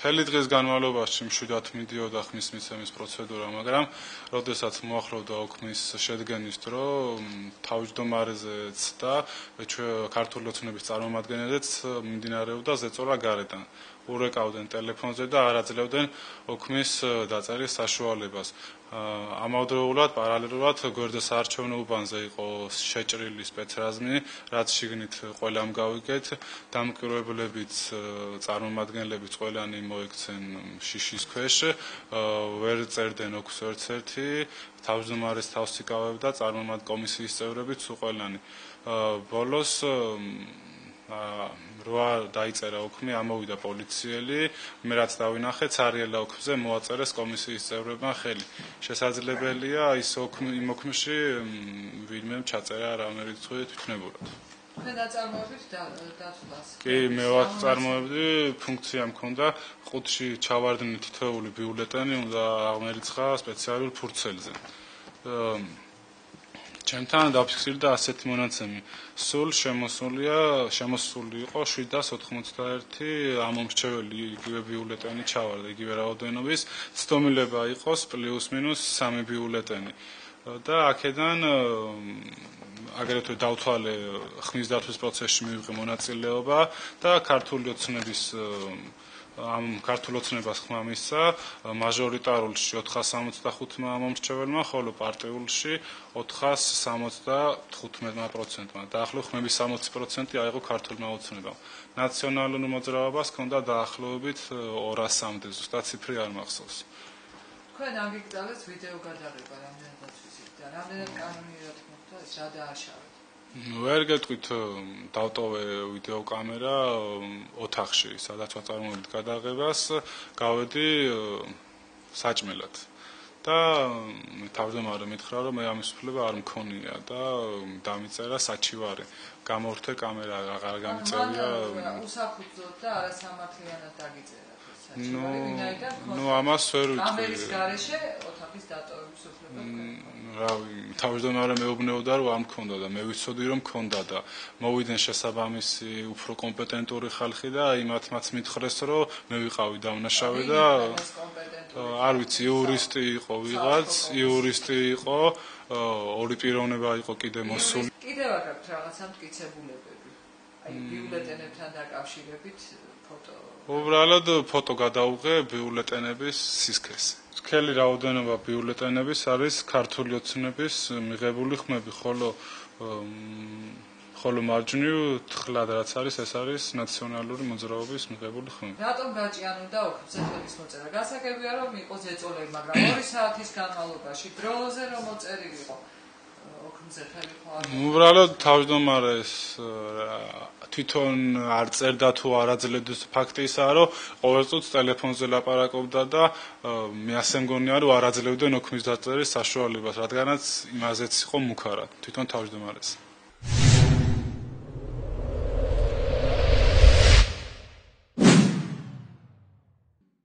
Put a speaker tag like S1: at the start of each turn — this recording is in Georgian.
S1: მთელი დღის განმავლობაში მშვიდად მიდიოდა ხმის მიცემის პროცედურა, მაგრამ როდესაც მოახლოვდა ოქმის შედგენის დრო, თავმჯდომარეზეც და ქართული ოცნების წარმომადგენელზეც მიმდინარეობდა ზეწოლა გარედან. ურეკავდნენ ტელეფონზე და არ აძლევდნენ ოქმის დაწერის საშუალებას. ამავდროულად პარალელურად გვერდზე საარჩევნო უბანზე იყო შეჭრილი სპეცრაზმი, რაც შიგნით ყველამ გავიგეთ, დამკვირვებლებიც წარმომადგენლებიც ყველანი მოექცენ შიშის ქვეშ, ვერ წერდნენ ოქს ერთ-ერთი, თავმჯდომარეს თავს იკავებდა კომისიის წევრებიც უყველანი. ბოლოს რვა დაიწერა ოქმი, ამოვიდა პოლიციელი, მე რაც დავინახე, ცარიელა ოქმზე მოაწერეს კომისიის წევრებმა ხელი. შესაძლებელია ის იმ ოქმში ვინმე ჩაწერა რამე რიცხვი თვითნებურად.
S2: თქვენ აწარმოებით დაცვლას?
S1: კი, მე ვაწარმოებდი, ფუნქცია მქონდა, ყუთში ჩავარდნი თითოეული ბიულეტენი, უნდა აღმერიცხა სპეციალურ ფურცელზე. ჩემთან დაფიქსირდა ასეთი მონაცემი. სულ შემოსული იყო 791 ამომრჩეველი, იგივე ბიულეტენი ჩავარდა, იგივე რაოდენობის, ცდომილება იყოს პლუს-მინუს 3 ბიულეტენი. და აქედან აგრეთვე დავთვალე ხმის დათვლის პროცესში მივიღე მონაწილეობა და ქართული ოცნების ქართულ ოცნებას ხმა მისცა მაჟორიტარულში 465 ამომრჩეველმა, ხოლო პარტიულში 475%-მა. დაახლოებით ხმების 60% აიღო ქართულმა ოცნებამ. ნაციონალურ მოძრაობას ჰქონდა დაახლოებით 200-მდე, ზუსტად ციფრი არ მახსოვს.
S2: თქვენ აგიგზავნეთ ვიდეო გადაღება რამდენადაც ვიცით და რამდენად კანონიერად მოხდა ეს რა დააშავეთ?
S1: ვერ გეტყვით, დავტოვე ვიდეო კამერა ოთახში, სადაც ვაწარმოებთ გადაღებას, გავედი საჭმელად. და თავმჯდომარე მითხრა, რომ მე ამის უფლება არ მქონია და დამიწერა საჩივარი. გამორთე კამერა, აღარ გამიწევია.
S2: უსაფუძოდ და არასამართლიანად დაგიწერა ეს საჩივარი, ვინაიდან
S1: ამას ვერ ვიტყვი.
S2: კამერის გარეშე ოთახის დატოვების უფლება მქონდა.
S1: რავი, თავმჯდომარე მეუბნეოდა, რომ არ მქონდა და მე ვიცოდი, რომ მქონდა და მოვიდნენ შესაბამისი უფრო კომპეტენტური ხალხი და იმათმაც მითხრეს, რომ მე ვიყავი დავნაშავე და არ ვიცი, იურისტი იყო ვიღაც, ორი პიროვნება იყო კიდე მოსული.
S2: კიდევ აქვს რაღაცა მტკიცებულებები. აი ბიულეტენებთან დაკავშირებით ფოტო.
S1: უბრალოდ ფოტო გადავუღე ბიულეტენების სისქეს. სქელი რაოდენობა ბიულეტენების არის ქართული ოცნების მიღებული ხმები, ხოლო მარჯვნივ თხლად რაც არის, ეს არის ნაციონალური მოძრაობის მიღებული ხმები.
S2: რატომ გაჭიანურდა ოქმზე ხმების მოწერა? გასაგებია, რომ იყო ზეწოლები, მაგრამ 2 საათის განმავლობაში დროზე რომ მოწერილი იყო ოქმზე ხელი ხო არ?
S1: უბრალოდ თავმჯდომარეს თვითონ არ წერდა თუ არ აძლევდა ფაქტი ისაა, რომ ყოველ წუთს ტელეფონზე ლაპარაკობდა და მე ასე მგონია, რომ არ აძლევდნენ ოქმის დაწერის საშუალებას, რადგანაც იმაზეც იყო მუქარად თვითონ თავმჯდომარეს.